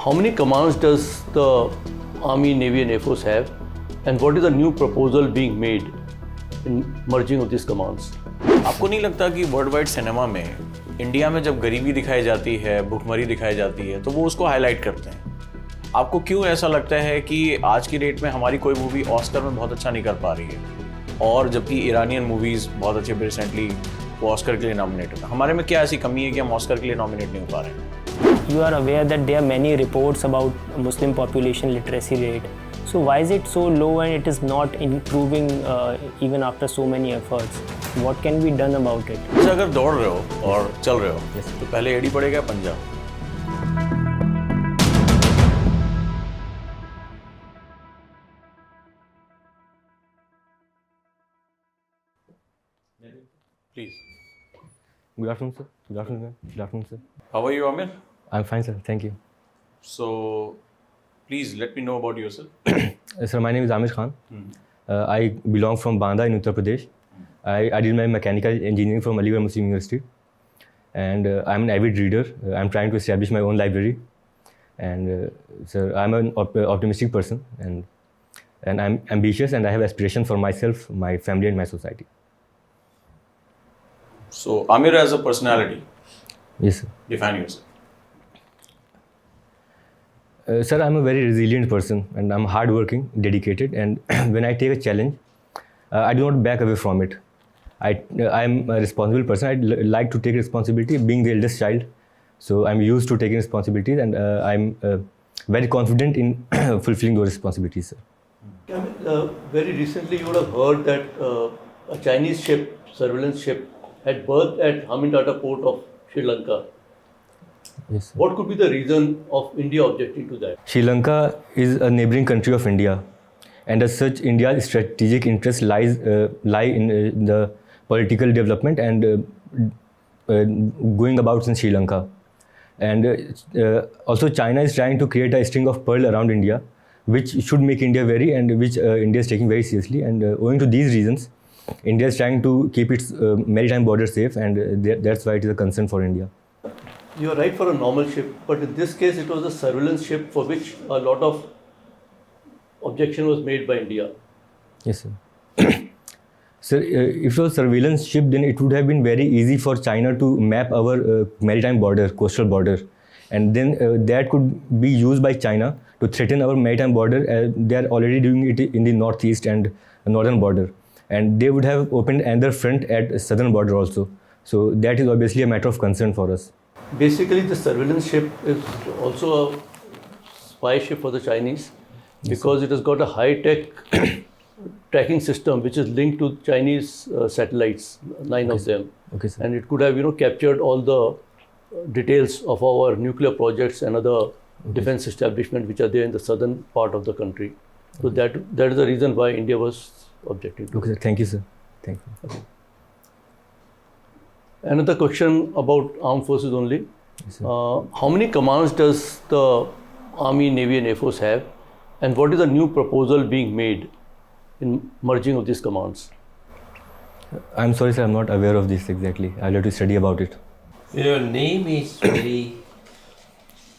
How many commands does the Army, Navy and Air Force have, and what is the new proposal being made in merging of these commands? आपको नहीं लगता कि world wide cinema में India में जब गरीबी दिखाई जाती है, भुखमरी दिखाई जाती है, तो वो उसको हाईलाइट करते हैं? आपको क्यों ऐसा लगता है कि आज की डेट में हमारी कोई मूवी ऑस्कर में बहुत अच्छा नहीं कर पा रही है, और जबकि ईरानियन मूवीज़ बहुत अच्छे रिसेंटली वो ऑस्कर के लिए नॉमिनेट है? हमारे में क्या ऐसी कमी है कि हम ऑस्कर के लिए नॉमिनेट नहीं हो पा रहे हैं? You are aware that there are many reports about Muslim population literacy rate. So why is it so low and it is not improving even after so many efforts? What can be done about it? जैसे अगर दौड़ रहे हो और चल रहे हो तो पहले एड़ी पड़ेगा पंजा. Please. Good afternoon, sir. Good afternoon, ma'am. Good afternoon, sir. How are you, Aamir? I'm fine, sir. Thank you. So, please let me know about yourself. Sir, my name is Aamir Khan. I belong from Banda in Uttar Pradesh. I did my mechanical engineering from Aligarh Muslim University. And I'm an avid reader. I'm trying to establish my own library. And sir, I'm an optimistic person. And I'm ambitious and I have aspirations for myself, my family and my society. So, Aamir as a personality. Yes, sir. Define yourself. Sir, I'm a very resilient person and I'm hardworking, dedicated, and when I take a challenge, I do not back away from it. I'm a responsible person. I like to take responsibility, being the eldest child. So I'm used to taking responsibilities and I'm very confident in fulfilling those responsibilities, sir. Very recently you would have heard that a Chinese ship, surveillance ship, had berthed at Hamintata port of Sri Lanka. Yes, sir. What could be the reason of India objecting to that? Sri Lanka is a neighboring country of India, and as such, India's strategic interests lie in the political development and going about in Sri Lanka. And also, China is trying to create a string of pearl around India, which should make India which India is taking very seriously. And owing to these reasons, India is trying to keep its maritime border safe, and that's why it is a concern for India. You are right for a normal ship, but in this case it was a surveillance ship for which a lot of objection was made by India. Yes, sir. Sir, if it was a surveillance ship, then it would have been very easy for China to map our maritime border, coastal border. And then that could be used by China to threaten our maritime border. They are already doing it in the northeast and northern border. And they would have opened another front at southern border also. So that is obviously a matter of concern for us. Basically, the surveillance ship is also a spy ship for the Chinese because it has got a high-tech tracking system which is linked to Chinese satellites, 9 of them. Okay, sir. And it could have, captured all the details of our nuclear projects and other defense establishment which are there in the southern part of the country. So that is the reason why India was objecting to Okay, sir. Thank you, sir. Thank you. Okay. Another question about armed forces only. Yes, sir. How many commands does the Army, Navy and Air Force have, and what is the new proposal being made in merging of these commands? I'm sorry, sir. I'm not aware of this exactly. I'll have to study about it. Your name is very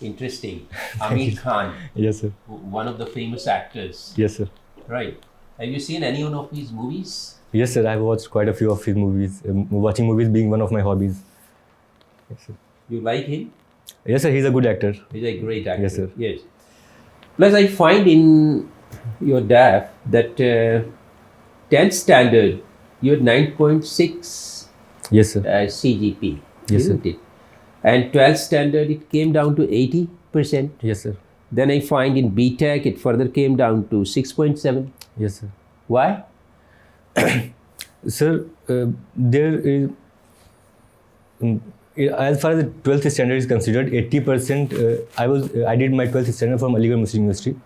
interesting. Aamir Khan, Yes, sir. one of the famous actors. Yes, sir. Right. Have you seen any one of his movies? Yes, sir. I've watched quite a few of his movies. Watching movies being one of my hobbies. Yes, sir. You like him? Yes, sir. He's a good actor. He's a great actor. Yes, sir. Yes. Plus, I find in your DAF that 10th standard, you had 9.6 Yes, sir. CGP. Yes, isn't sir. it? And 12th standard, it came down to 80%. Yes, sir. Then I find in BTEC, it further came down to 6.7. Yes, sir. Why? Sir, there is, as far as the 12th standard is considered, 80%, I did my 12th standard from Aligarh Muslim University,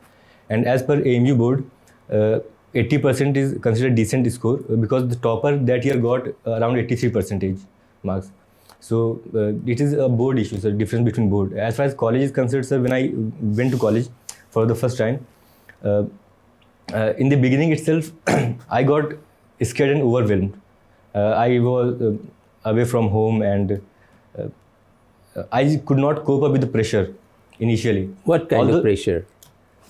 and as per AMU board, 80% is considered decent score because the topper that year got around 83% marks. So it is a board issue, sir, difference between board. As far as college is concerned, sir, when I went to college for the first time, in the beginning itself, I got scared and overwhelmed. I was away from home and I could not cope up with the pressure initially. What kind Although- of pressure?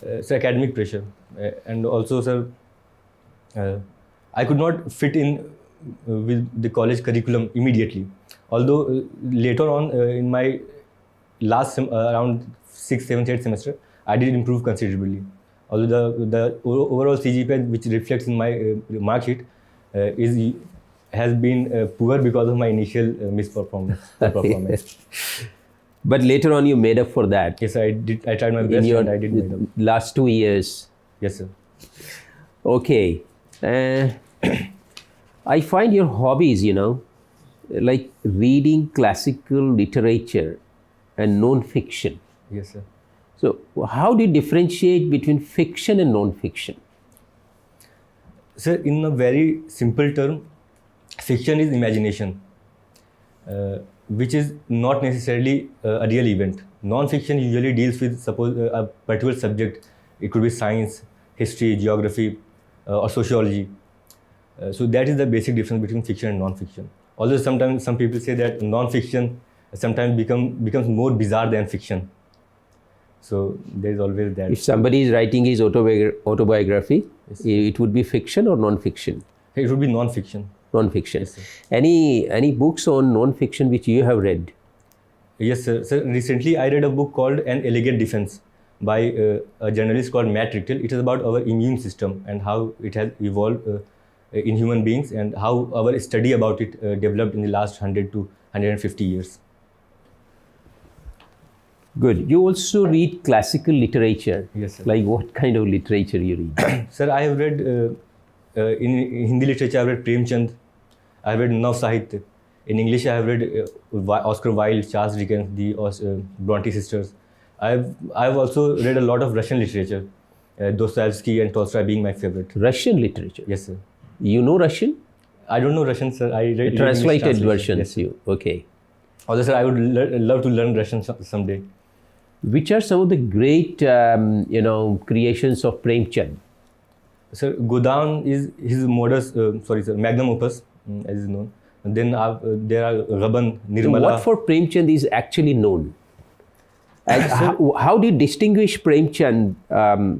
Sir, academic pressure. And also, sir, I could not fit in with the college curriculum immediately. Although later on in my last around 6th, 7th, 8th semester, I did improve considerably. Although the overall CGPA, which reflects in my mark sheet, has been poor because of my initial performance. But later on, you made up for that Yes, I did. I tried my in best your and I did my job. last 2 years. Yes, sir. Okay. I find your hobbies, like reading classical literature and non-fiction. Yes, sir. So, how do you differentiate between fiction and non-fiction? Sir, in a very simple term, fiction is imagination, which is not necessarily a real event. Non-fiction usually deals with, suppose, a particular subject. It could be science, history, geography, or sociology. So that is the basic difference between fiction and non-fiction. Although sometimes some people say that non-fiction sometimes becomes more bizarre than fiction. So there is always that. If somebody is writing his autobiography, it would be fiction or non-fiction? It would be non-fiction. Non-fiction. Yes, sir. Any books on non-fiction which you have read? Yes, sir. Sir, recently I read a book called An Elegant Defense by a journalist called Matt Rittel. It is about our immune system and how it has evolved in human beings and how our study about it developed in the last 100 to 150 years. Good. You also read classical literature. Yes, sir. Like what kind of literature you read? Sir, I have read, in Hindi literature, I have read Premchand, I have read Nav Sahitya. In English, I have read Oscar Wilde, Charles Dickens, the Bronte sisters. I have also read a lot of Russian literature, Dostoevsky and Tolstoy being my favorite. Russian literature? Yes, sir. You know Russian? I don't know Russian, sir. I read Translated English versions. Yes, sir. Okay. Although, sir, I would love to learn Russian someday. Which are some of the great, creations of Premchand? Sir, Godan is his magnum opus, as is known. And then there are Raban, Nirmala. What for Premchand is actually known? And how do you distinguish Premchand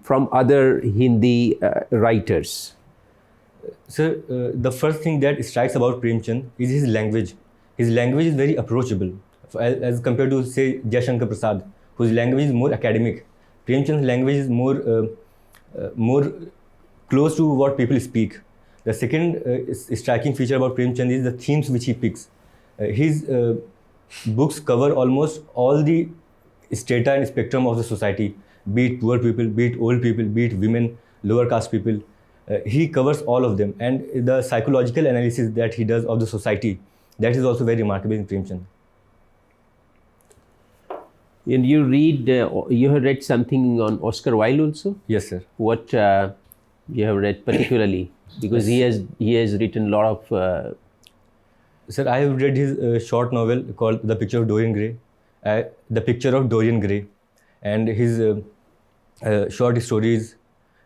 from other Hindi writers? Sir, the first thing that strikes about Premchand is his language. His language is very approachable as compared to, say, Jayashankar Prasad, whose language is more academic. Premchand's language is more close to what people speak. The second striking feature about Premchand is the themes which he picks. His books cover almost all the strata and spectrum of the society, be it poor people, be it old people, be it women, lower caste people. He covers all of them, and the psychological analysis that he does of the society, that is also very remarkable in Premchand. And you have read something on Oscar Wilde also? Yes, sir. What you have read particularly? Because he has written a lot of... Sir, I have read his short novel called The Picture of Dorian Gray, and his short stories,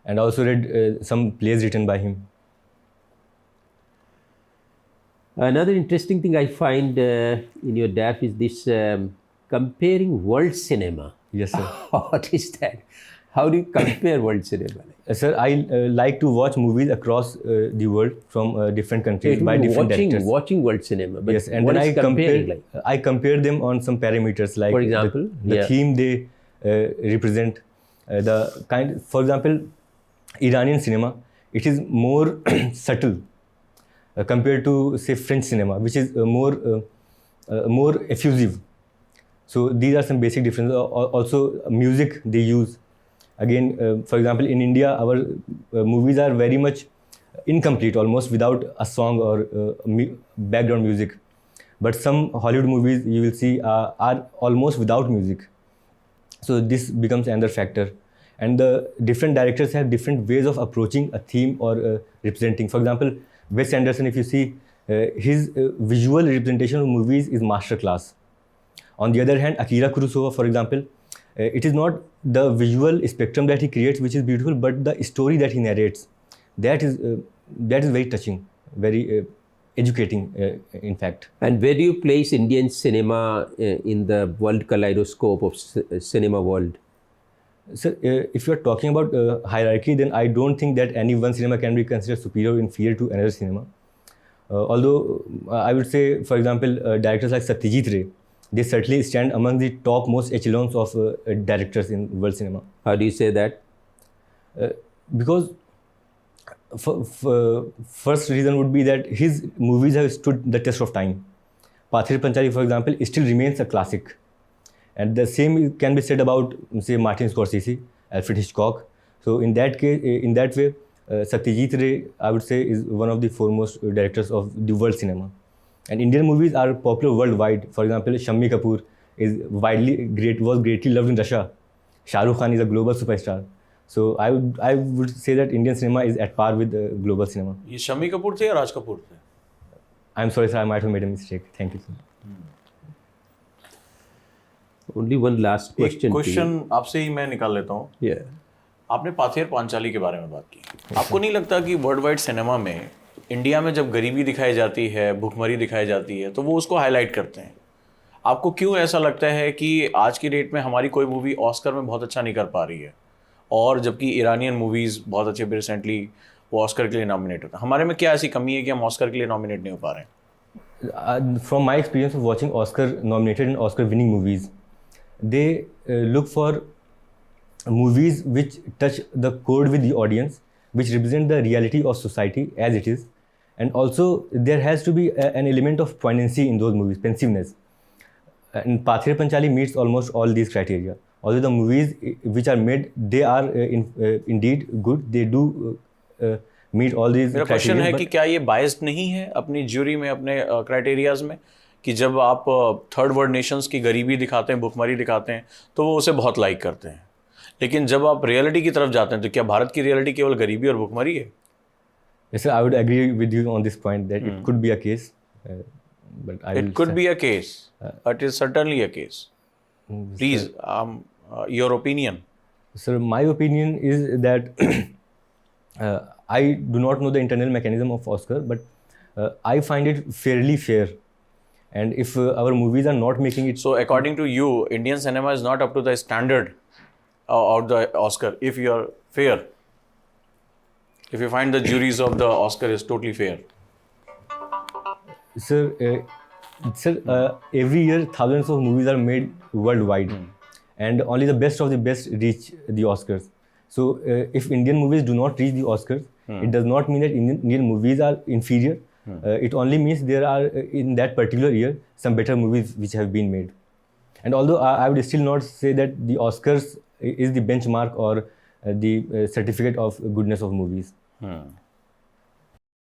and also read some plays written by him. Another interesting thing I find in your DAF is this comparing world cinema. Yes, sir. What is that? How do you compare world cinema? Sir, I like to watch movies across the world from different countries by different directors. Watching world cinema. But Yes, and what then is I compare them on some parameters, like For example, the theme they represent, for example, Iranian cinema, it is more subtle compared to, say, French cinema, which is more effusive. So these are some basic differences. Also, music they use. Again, for example, in India, our movies are very much incomplete, almost without a song or background music. But some Hollywood movies you will see are almost without music. So this becomes another factor. And the different directors have different ways of approaching a theme or representing. For example, Wes Anderson, if you see, his visual representation of movies is masterclass. On the other hand, Akira Kurosawa, for example, it is not the visual spectrum that he creates which is beautiful, but the story that he narrates. That is very touching, very educating, in fact. And where do you place Indian cinema in the world kaleidoscope of cinema world? So, if you are talking about hierarchy, then I don't think that any one cinema can be considered superior or inferior to another cinema. Although I would say, for example, directors like Satyajit Ray, they certainly stand among the topmost echelons of directors in world cinema. How do you say that? Because first reason would be that his movies have stood the test of time. Pathe Panchali, for example, still remains a classic. And the same can be said about, say, Martin Scorsese, Alfred Hitchcock. So in that case, in that way, Satyajit Ray, I would say, is one of the foremost directors of the world cinema. And Indian movies are popular worldwide. For example, Shammi Kapoor was greatly loved in Russia. Shah Rukh Khan is a global superstar. So I would say that Indian cinema is at par with global cinema. ये शम्मी कपूर थे या राज कपूर थे? I'm sorry, sir, I might have made a mistake. Thank you, sir. Only one last question. Question आपसे ही मैं निकाल लेता हूँ. Yeah. आपने पाथेर पांचाली के बारे में बात की. आपको नहीं लगता कि वर्ल्ड वाइड सिनेमा में इंडिया में जब गरीबी दिखाई जाती है, भुखमरी दिखाई जाती है, तो वो उसको हाईलाइट करते हैं? आपको क्यों ऐसा लगता है कि आज की डेट में हमारी कोई मूवी ऑस्कर में बहुत अच्छा नहीं कर पा रही है, और जबकि ईरानियन मूवीज़ बहुत अच्छे रिसेंटली वो ऑस्कर के लिए नॉमिनेट होता है? हमारे में क्या ऐसी कमी है कि हम ऑस्कर के लिए नॉमिनेट नहीं हो पा रहे हैं? From my experience of watching Oscar nominated and Oscar winning movies, they look for movies which touch the chord with the audience, which represent the reality of society as it is, and also there has to be an element of poignancy in those movies, pensiveness. And Pathe Panchali meets almost all these criteria. Although the movies which are made, they are indeed good, they do meet all these मेरा question है कि क्या ये biased नहीं है अपनी jury में, अपने क्राइटेरियाज में, कि जब आप थर्ड वर्ल्ड नेशंस की गरीबी दिखाते हैं, भुखमरी दिखाते हैं, तो वो उसे बहुत लाइक करते हैं, लेकिन जब आप रियलिटी की तरफ जाते हैं तो क्या भारत की रियलिटी केवल गरीबी और भुखमरी है? Yes, sir, I would agree with you on this point that it could be a case. But It could be a case. It is certainly a case. Please, your opinion. Sir, my opinion is that I do not know the internal mechanism of Oscar, but I find it fairly fair. And if our movies are not making it... So, according to you, Indian cinema is not up to the standard of the Oscar. If you are fair, if you find the juries of the Oscar is totally fair. Sir, every year thousands of movies are made worldwide, and only the best of the best reach the Oscars. So if Indian movies do not reach the Oscars, it does not mean that Indian movies are inferior. It only means there are in that particular year some better movies which have been made. And although I would still not say that the Oscars is the benchmark or the certificate of goodness of movies.